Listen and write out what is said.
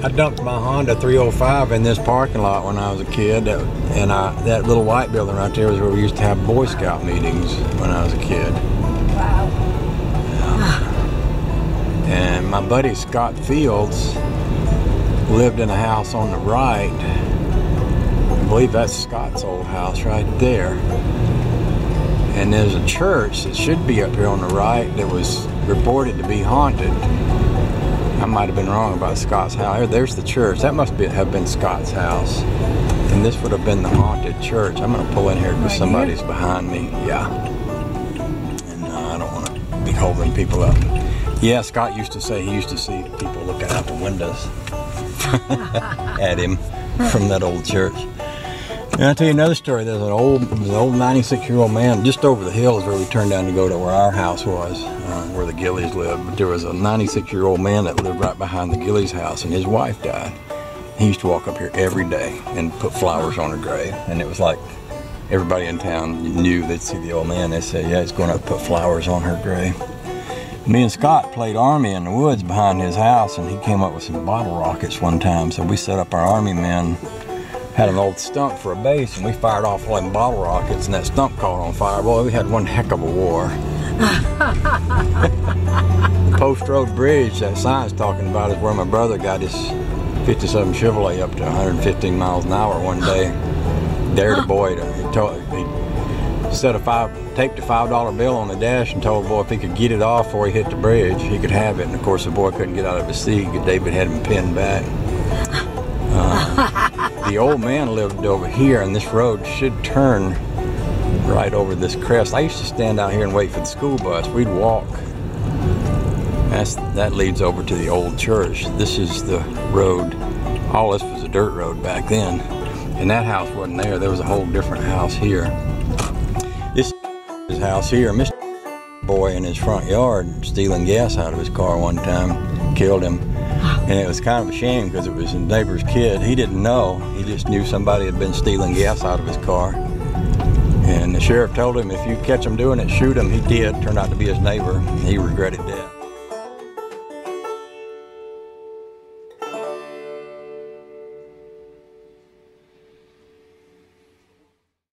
I dumped my Honda 305 in this parking lot when I was a kid, and that little white building right there was where we used to have Boy Scout meetings when I was a kid. Wow. And my buddy Scott Fields lived in a house on the right. I believe that's Scott's old house right there. And there's a church that should be up here on the right that was reported to be haunted. I might have been wrong about Scott's house. There's the church. That must have been Scott's house. And this would have been the haunted church. I'm going to pull in here because somebody's behind me. Yeah. And I don't want to be holding people up. Yeah, Scott used to say he used to see people looking out the windows at him from that old church. And I'll tell you another story. There's an old 96-year-old man just over the hill is where we turned down to go to where our house was, where the Gillies lived. But there was a 96-year-old man that lived right behind the Gillies' house, and his wife died. He used to walk up here every day and put flowers on her grave. And it was like everybody in town knew they'd see the old man. They said, yeah, he's going to put flowers on her grave. Me and Scott played Army in the woods behind his house, and he came up with some bottle rockets one time. So we set up our Army men, had an old stump for a base, and we fired off one bottle rockets, and that stump caught on fire. Boy, we had one heck of a war. The Post Road Bridge, that sign's talking about, is where my brother got his 57 Chevrolet up to 115 miles an hour one day. Dared a boy to, he taped a $5 bill on the dash and told the boy if he could get it off before he hit the bridge, he could have it. And of course the boy couldn't get out of his seat because David had him pinned back. The old man lived over here, and this road should turn right over this crest. I used to stand out here and wait for the school bus. We'd walk. That leads over to the old church. This is the road. All this was a dirt road back then. And that house wasn't there. There was a whole different house here. This is his house here. Mr. Boy in his front yard stealing gas out of his car one time. Killed him. And it was kind of a shame because it was a neighbor's kid. He didn't know. He just knew somebody had been stealing gas out of his car. And the sheriff told him, if you catch him doing it, shoot him. He did. Turned out to be his neighbor. He regretted that.